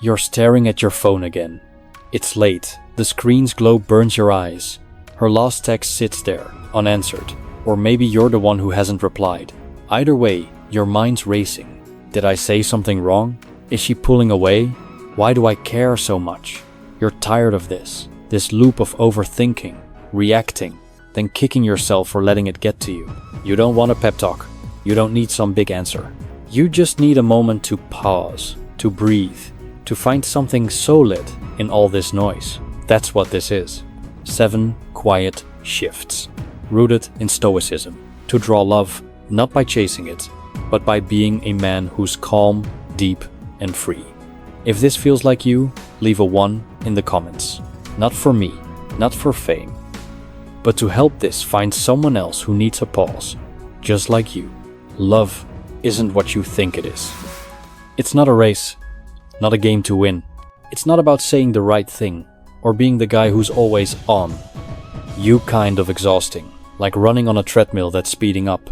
You're staring at your phone again. It's late. The screen's glow burns your eyes. Her last text sits there, unanswered. Or maybe you're the one who hasn't replied. Either way, your mind's racing. Did I say something wrong? Is she pulling away? Why do I care so much? You're tired of this loop of overthinking, reacting, then kicking yourself for letting it get to you. You don't want a pep talk. You don't need some big answer. You just need a moment to pause, to breathe, to find something solid in all this noise. That's what this is. 7 quiet shifts, rooted in Stoicism, to draw love not by chasing it, but by being a man who's calm, deep, and free. If this feels like you, leave a 1 in the comments. Not for me, not for fame, but to help this find someone else who needs a pause, just like you. Love isn't what you think it is. It's not a race, not a game to win. It's not about saying the right thing or being the guy who's always on. You kind of exhausting, like running on a treadmill that's speeding up.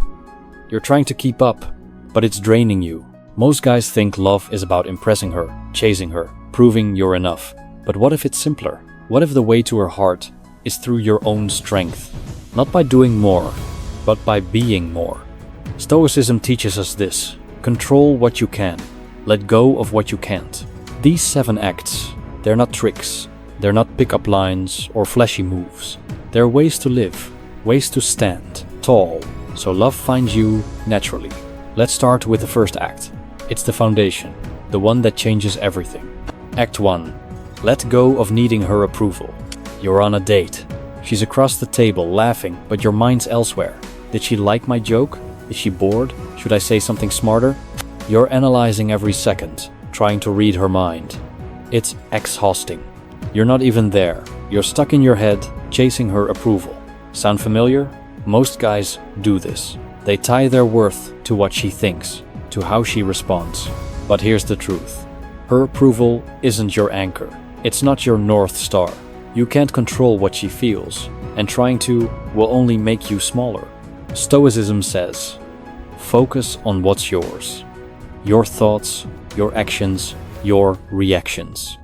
You're trying to keep up, but it's draining you. Most guys think love is about impressing her, chasing her, proving you're enough. But what if it's simpler? What if the way to her heart is through your own strength? Not by doing more, but by being more. Stoicism teaches us this. Control what you can. Let go of what you can't. These 7 acts, they're not tricks. They're not pickup lines or flashy moves. They're ways to live, ways to stand tall, so love finds you naturally. Let's start with the first act. It's the foundation, the one that changes everything. Act 1. Let go of needing her approval. You're on a date. She's across the table laughing, but your mind's elsewhere. Did she like my joke? Is she bored? Should I say something smarter? You're analyzing every second, trying to read her mind. It's exhausting. You're not even there. You're stuck in your head, chasing her approval. Sound familiar? Most guys do this. They tie their worth to what she thinks, to how she responds. But here's the truth. Her approval isn't your anchor. It's not your North Star. You can't control what she feels, and trying to will only make you smaller. Stoicism says, focus on what's yours. Your thoughts, your actions, your reactions.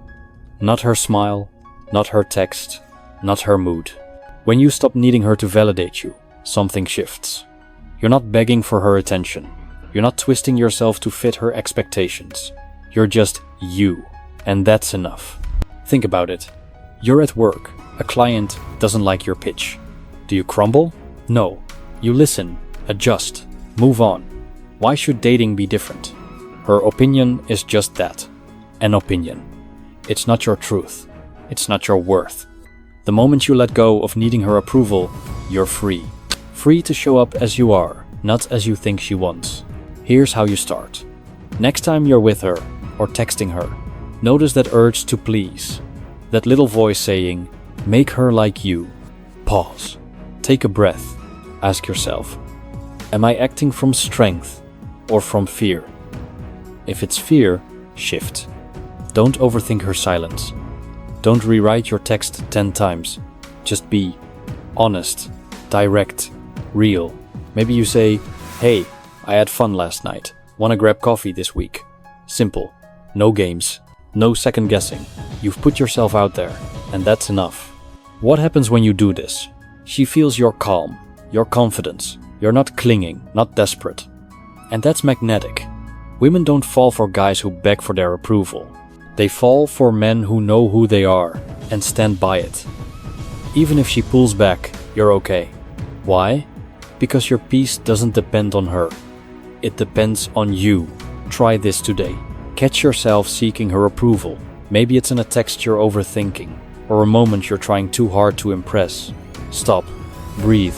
Not her smile, not her text, not her mood. When you stop needing her to validate you, something shifts. You're not begging for her attention. You're not twisting yourself to fit her expectations. You're just you, and that's enough. Think about it. You're at work. A client doesn't like your pitch. Do you crumble? No. You listen, adjust, move on. Why should dating be different? Her opinion is just that, an opinion. It's not your truth. It's not your worth. The moment you let go of needing her approval, you're free. Free to show up as you are, not as you think she wants. Here's how you start. Next time you're with her or texting her, notice that urge to please. That little voice saying, make her like you. Pause. Take a breath. Ask yourself, am I acting from strength or from fear? If it's fear, shift. Don't overthink her silence. Don't rewrite your text 10 times. Just be honest, direct, real. Maybe you say, hey, I had fun last night. Wanna grab coffee this week? Simple. No games. No second guessing. You've put yourself out there, and that's enough. What happens when you do this? She feels your calm, your confidence. You're not clinging, not desperate. And that's magnetic. Women don't fall for guys who beg for their approval. They fall for men who know who they are and stand by it. Even if she pulls back, you're okay. Why? Because your peace doesn't depend on her. It depends on you. Try this today. Catch yourself seeking her approval. Maybe it's in a text you're overthinking, or a moment you're trying too hard to impress. Stop. Breathe.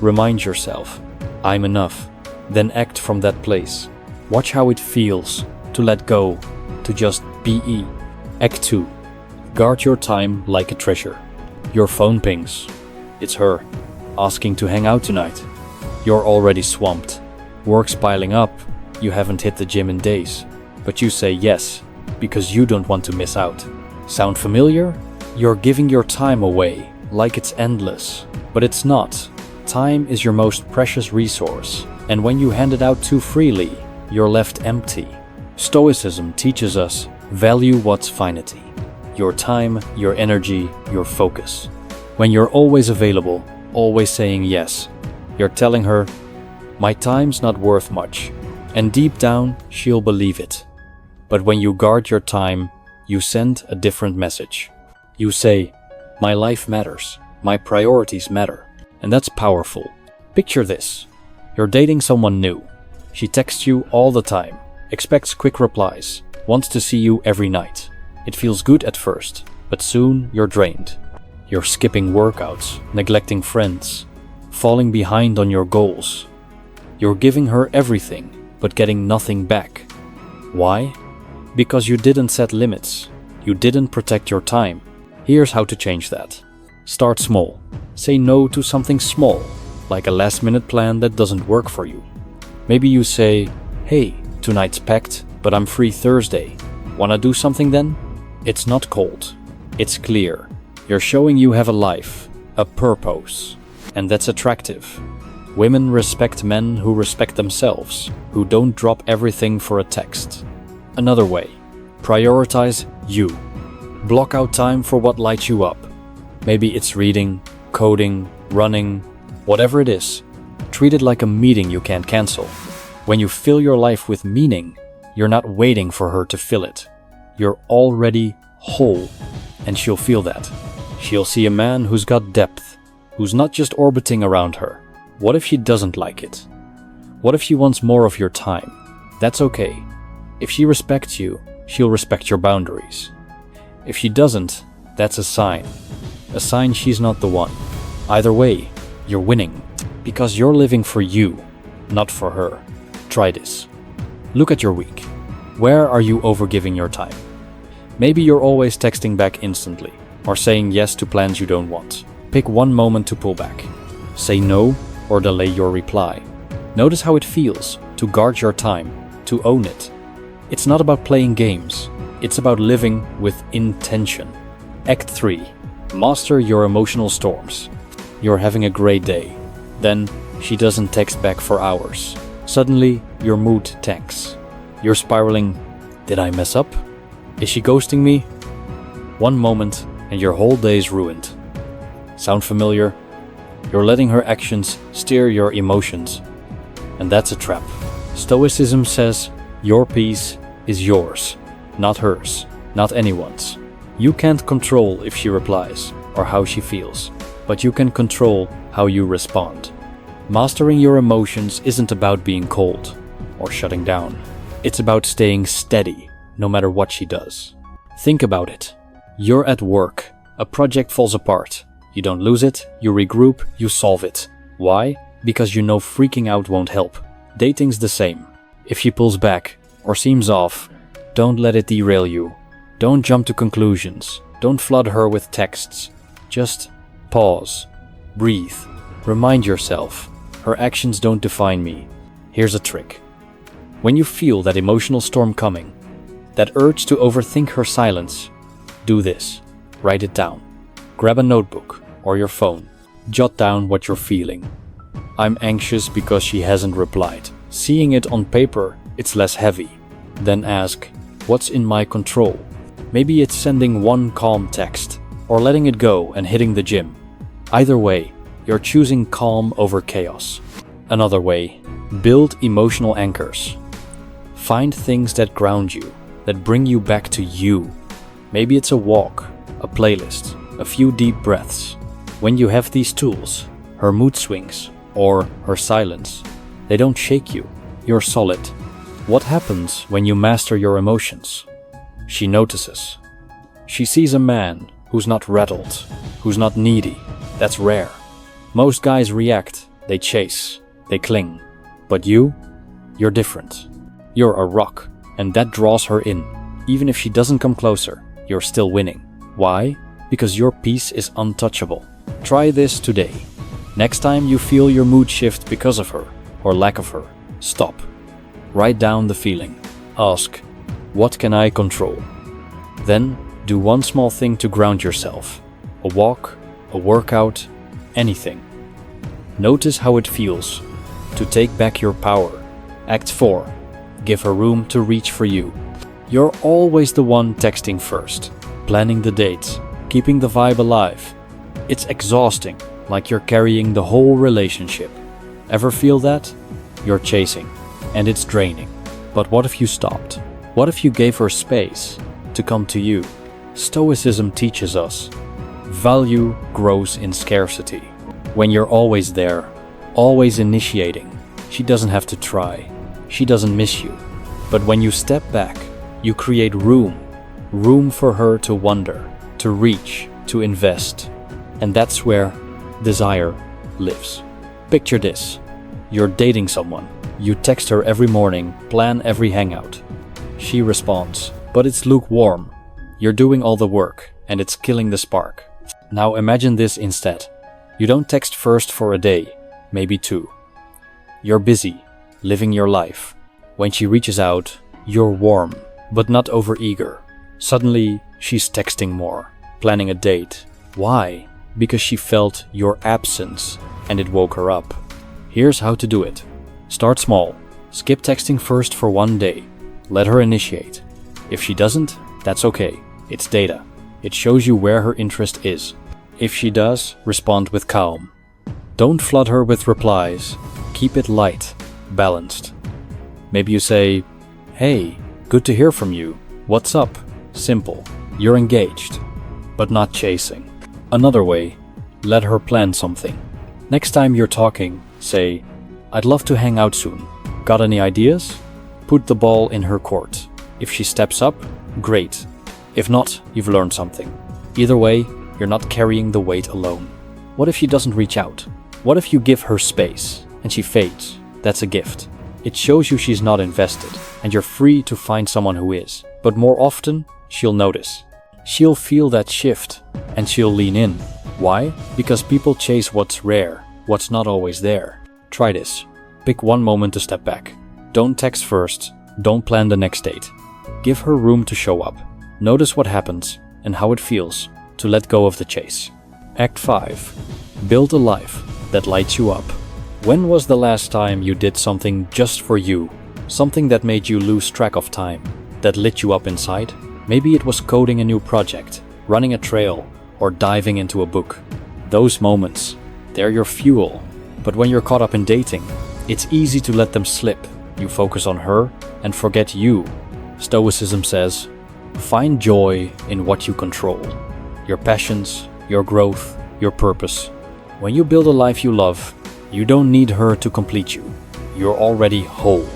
Remind yourself, I'm enough. Then act from that place. Watch how it feels to let go, to just be. Act 2. Guard your time like a treasure. Your phone pings. It's her, asking to hang out tonight. You're already swamped. Work's piling up. You haven't hit the gym in days. But you say yes, because you don't want to miss out. Sound familiar? You're giving your time away, like it's endless. But it's not. Time is your most precious resource. And when you hand it out too freely, you're left empty. Stoicism teaches us Value what's finity. Your time, your energy, your focus. When you're always available, always saying yes, you're telling her, my time's not worth much. And deep down, she'll believe it. But when you guard your time, you send a different message. You say, my life matters, my priorities matter. And that's powerful. Picture this. You're dating someone new. She texts you all the time, expects quick replies, wants to see you every night. It feels good at first, but soon you're drained. You're skipping workouts, neglecting friends, falling behind on your goals. You're giving her everything, but getting nothing back. Why? Because you didn't set limits. You didn't protect your time. Here's how to change that. Start small. Say no to something small, like a last-minute plan that doesn't work for you. Maybe you say, hey, tonight's packed, but I'm free Thursday. Wanna do something then? It's not cold. It's clear. You're showing you have a life, a purpose, and that's attractive. Women respect men who respect themselves, who don't drop everything for a text. Another way, prioritize you. Block out time for what lights you up. Maybe it's reading, coding, running, whatever it is. Treat it like a meeting you can't cancel. When you fill your life with meaning, you're not waiting for her to fill it. You're already whole, and she'll feel that. She'll see a man who's got depth, who's not just orbiting around her. What if she doesn't like it? What if she wants more of your time? That's okay. If she respects you, she'll respect your boundaries. If she doesn't, that's a sign she's not the one. Either way, you're winning, because you're living for you, not for her. Try this. Look at your week. Where are you overgiving your time? Maybe you're always texting back instantly, or saying yes to plans you don't want. Pick one moment to pull back. Say no, or delay your reply. Notice how it feels to guard your time, to own it. It's not about playing games. It's about living with intention. Act 3. Master your emotional storms. You're having a great day. Then, she doesn't text back for hours. Suddenly, your mood tanks. You're spiraling, did I mess up? Is she ghosting me? One moment, and your whole day's ruined. Sound familiar? You're letting her actions steer your emotions. And that's a trap. Stoicism says, your peace is yours, not hers, not anyone's. You can't control if she replies or how she feels, but you can control how you respond. Mastering your emotions isn't about being cold or shutting down. It's about staying steady no matter what she does. Think about it. You're at work. A project falls apart. You don't lose it, you regroup, you solve it. Why? Because you know freaking out won't help. Dating's the same. If she pulls back or seems off, don't let it derail you. Don't jump to conclusions. Don't flood her with texts. Just pause. Breathe. Remind yourself, her actions don't define me. Here's a trick. When you feel that emotional storm coming, that urge to overthink her silence, do this. Write it down. Grab a notebook or your phone. Jot down what you're feeling. I'm anxious because she hasn't replied. Seeing it on paper, it's less heavy. Then ask, what's in my control? Maybe it's sending one calm text, or letting it go and hitting the gym. Either way, you're choosing calm over chaos. Another way, build emotional anchors. Find things that ground you, that bring you back to you. Maybe it's a walk, a playlist, a few deep breaths. When you have these tools, her mood swings, or her silence, they don't shake you. You're solid. What happens when you master your emotions? She notices. She sees a man who's not rattled, who's not needy. That's rare. Most guys react, they chase, they cling. But you're different. You're a rock, and that draws her in. Even if she doesn't come closer, you're still winning. Why? Because your peace is untouchable. Try this today. Next time you feel your mood shift because of her, or lack of her, stop. Write down the feeling. Ask, what can I control? Then, do one small thing to ground yourself. A walk, a workout, anything. Notice how it feels to take back your power. Act 4. Give her room to reach for you. You're always the one texting first, planning the dates, keeping the vibe alive. It's exhausting, like you're carrying the whole relationship. Ever feel that? You're chasing, and it's draining. But what if you stopped? What if you gave her space to come to you? Stoicism teaches us value grows in scarcity. When you're always there, always initiating, she doesn't have to try. She doesn't miss you. But when you step back, you create room for her to wonder, to reach, to invest. And that's where desire lives. Picture this. You're dating someone. You text her every morning, plan every hangout. She responds, but it's lukewarm. You're doing all the work, and it's killing the spark. Now imagine this instead. You don't text first for a day, maybe 2. You're busy, living your life. When she reaches out, you're warm, but not overeager. Suddenly, she's texting more, planning a date. Why? Because she felt your absence, and it woke her up. Here's how to do it. Start small. Skip texting first for 1 day. Let her initiate. If she doesn't, that's okay. It's data. It shows you where her interest is. If she does, respond with calm. Don't flood her with replies. Keep it light, balanced. Maybe you say, "Hey, good to hear from you. What's up?" Simple. You're engaged, but not chasing. Another way, let her plan something. Next time you're talking, say, "I'd love to hang out soon. Got any ideas?" Put the ball in her court. If she steps up, great. If not, you've learned something. Either way, you're not carrying the weight alone. What if she doesn't reach out? What if you give her space and she fades? That's a gift. It shows you she's not invested, and you're free to find someone who is. But more often, she'll notice. She'll feel that shift, and she'll lean in. Why? Because people chase what's rare, what's not always there. Try this. Pick one moment to step back. Don't text first. Don't plan the next date. Give her room to show up. Notice what happens and how it feels to let go of the chase. Act 5. Build a life that lights you up. When was the last time you did something just for you? Something that made you lose track of time, that lit you up inside? Maybe it was coding a new project, running a trail, or diving into a book. Those moments, they're your fuel. But when you're caught up in dating, it's easy to let them slip. You focus on her and forget you. Stoicism says, find joy in what you control. Your passions, your growth, your purpose. When you build a life you love, you don't need her to complete you. You're already whole.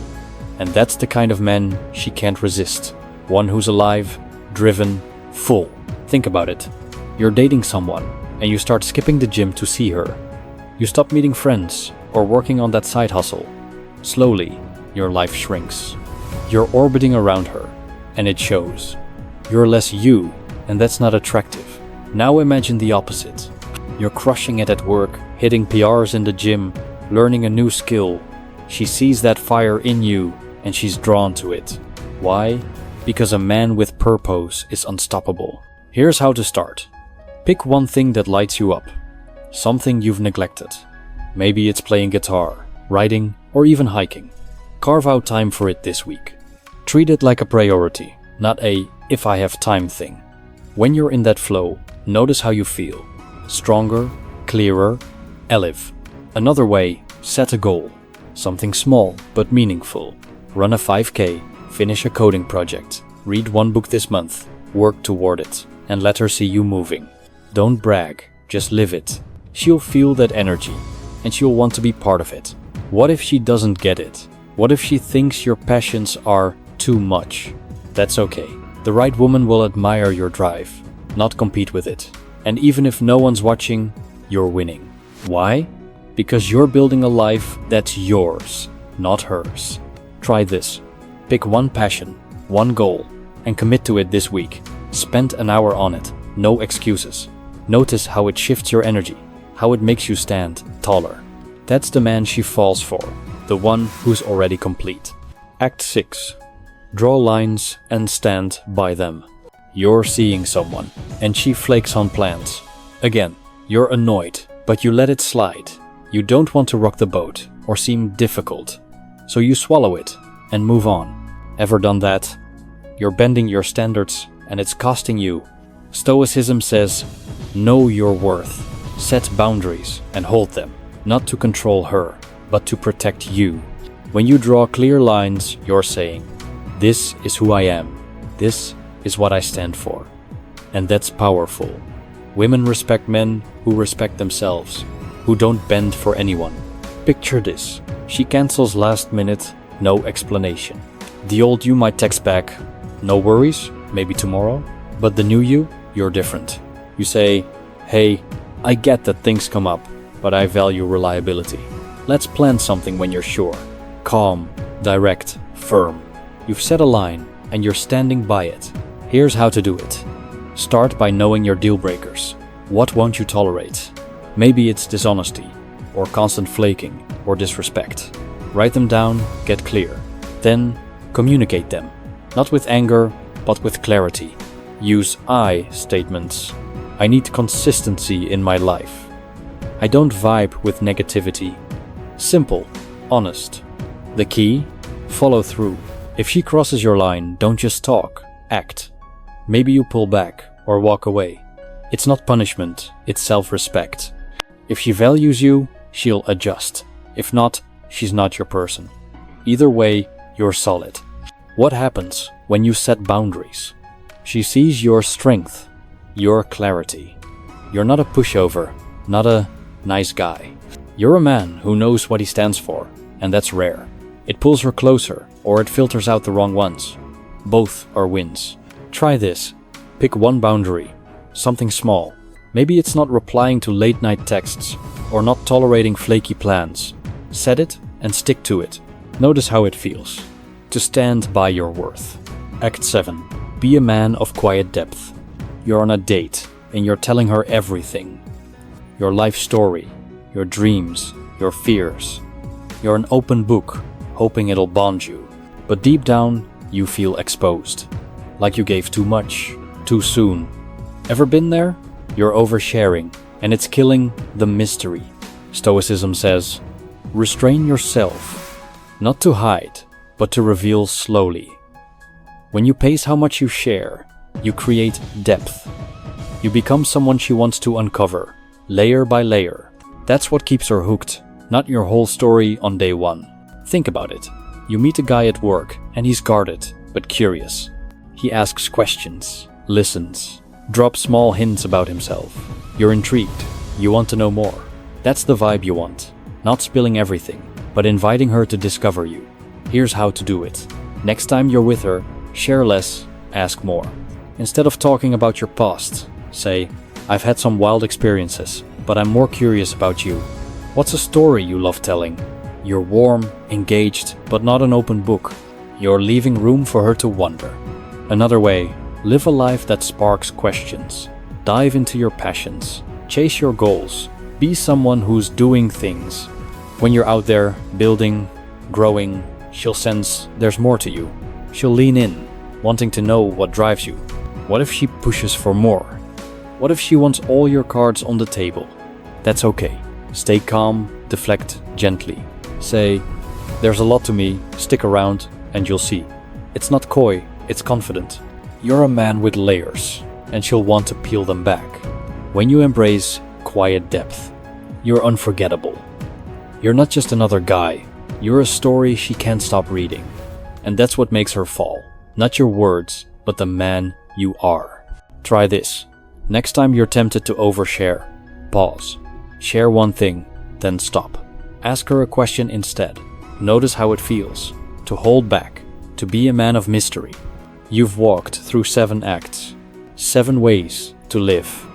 And that's the kind of man she can't resist. One who's alive, driven, full. Think about it. You're dating someone, and you start skipping the gym to see her. You stop meeting friends or working on that side hustle. Slowly, your life shrinks. You're orbiting around her, and it shows. You're less you, and that's not attractive. Now imagine the opposite. You're crushing it at work, hitting PRs in the gym, learning a new skill. She sees that fire in you, and she's drawn to it. Why? Because a man with purpose is unstoppable. Here's how to start. Pick one thing that lights you up. Something you've neglected. Maybe it's playing guitar, writing, or even hiking. Carve out time for it this week. Treat it like a priority, not a "if I have time" thing. When you're in that flow, notice how you feel. Stronger, clearer, alive. Another way, set a goal. Something small but meaningful. Run a 5K, finish a coding project, read one book this month, work toward it, and let her see you moving. Don't brag, just live it. She'll feel that energy, and she'll want to be part of it. What if she doesn't get it? What if she thinks your passions are too much? That's okay. The right woman will admire your drive, not compete with it. And even if no one's watching, you're winning. Why? Because you're building a life that's yours, not hers. Try this. Pick one passion, one goal, and commit to it this week. Spend an hour on it, no excuses. Notice how it shifts your energy, how it makes you stand taller. That's the man she falls for, the one who's already complete. Act 6. Draw lines and stand by them. You're seeing someone, and she flakes on plans. Again, you're annoyed, but you let it slide. You don't want to rock the boat or seem difficult, so you swallow it and move on. Ever done that? You're bending your standards and it's costing you. Stoicism says, know your worth, set boundaries and hold them, not to control her, but to protect you. When you draw clear lines, you're saying, this is who I am, this is what I stand for. And that's powerful. Women respect men who respect themselves, who don't bend for anyone. Picture this. She cancels last minute, no explanation. The old you might text back, no worries, maybe tomorrow. But the new you, you're different. You say, hey, I get that things come up, but I value reliability. Let's plan something when you're sure. Calm, direct, firm. You've set a line and you're standing by it. Here's how to do it. Start by knowing your deal breakers. What won't you tolerate? Maybe it's dishonesty, or constant flaking, or disrespect. Write them down, get clear. Then communicate them. Not with anger, but with clarity. Use I statements. I need consistency in my life. I don't vibe with negativity. Simple, honest. The key? Follow through. If she crosses your line, don't just talk, act. Maybe you pull back or walk away. It's not punishment, it's self-respect. If she values you, she'll adjust. If not, she's not your person. Either way, you're solid. What happens when you set boundaries? She sees your strength, your clarity. You're not a pushover, not a nice guy. You're a man who knows what he stands for, and that's rare. It pulls her closer, or it filters out the wrong ones. Both are wins. Try this. Pick one boundary, something small. Maybe it's not replying to late-night texts, or not tolerating flaky plans. Set it and stick to it. Notice how it feels. To stand by your worth. Act 7. Be a man of quiet depth. You're on a date, and you're telling her everything. Your life story, your dreams, your fears. You're an open book, hoping it'll bond you. But deep down, you feel exposed. Like you gave too much, too soon. Ever been there? You're oversharing, and it's killing the mystery. Stoicism says, restrain yourself, not to hide, but to reveal slowly. When you pace how much you share, you create depth. You become someone she wants to uncover, layer by layer. That's what keeps her hooked, not your whole story on day one. Think about it. You meet a guy at work, and he's guarded, but curious. He asks questions, listens, drops small hints about himself. You're intrigued. You want to know more. That's the vibe you want. Not spilling everything, but inviting her to discover you. Here's how to do it. Next time you're with her, share less, ask more. Instead of talking about your past, say, I've had some wild experiences, but I'm more curious about you. What's a story you love telling? You're warm, engaged, but not an open book. You're leaving room for her to wonder. Another way, live a life that sparks questions. Dive into your passions. Chase your goals. Be someone who's doing things. When you're out there, building, growing, she'll sense there's more to you. She'll lean in, wanting to know what drives you. What if she pushes for more? What if she wants all your cards on the table? That's okay. Stay calm, deflect gently. Say, there's a lot to me, stick around, and you'll see. It's not coy, it's confident. You're a man with layers, and she'll want to peel them back. When you embrace quiet depth, you're unforgettable. You're not just another guy, you're a story she can't stop reading. And that's what makes her fall. Not your words, but the man you are. Try this. Next time you're tempted to overshare, pause. Share one thing, then stop. Ask her a question instead. Notice how it feels. To hold back. To be a man of mystery. You've walked through 7 acts. 7 ways to live.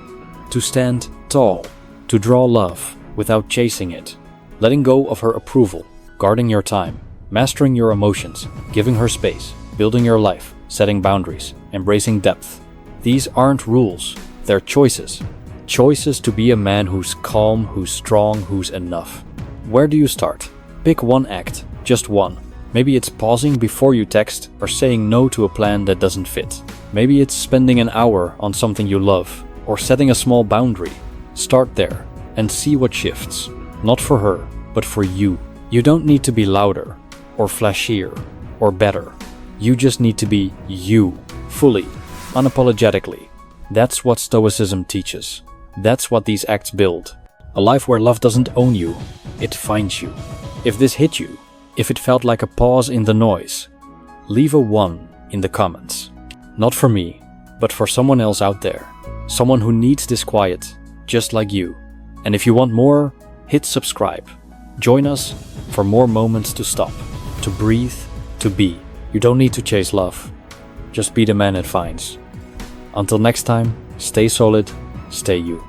To stand tall. To draw love without chasing it. Letting go of her approval. Guarding your time. Mastering your emotions. Giving her space. Building your life. Setting boundaries. Embracing depth. These aren't rules. They're choices. Choices to be a man who's calm, who's strong, who's enough. Where do you start? Pick one act. Just one. Maybe it's pausing before you text or saying no to a plan that doesn't fit. Maybe it's spending an hour on something you love or setting a small boundary. Start there and see what shifts. Not for her, but for you. You don't need to be louder or flashier or better. You just need to be you, fully, unapologetically. That's what Stoicism teaches. That's what these acts build. A life where love doesn't own you, it finds you. If this hit you, if it felt like a pause in the noise, leave a 1 in the comments. Not for me, but for someone else out there. Someone who needs this quiet, just like you. And if you want more, hit subscribe. Join us for more moments to stop, to breathe, to be. You don't need to chase love. Just be the man it finds. Until next time, stay solid, stay you.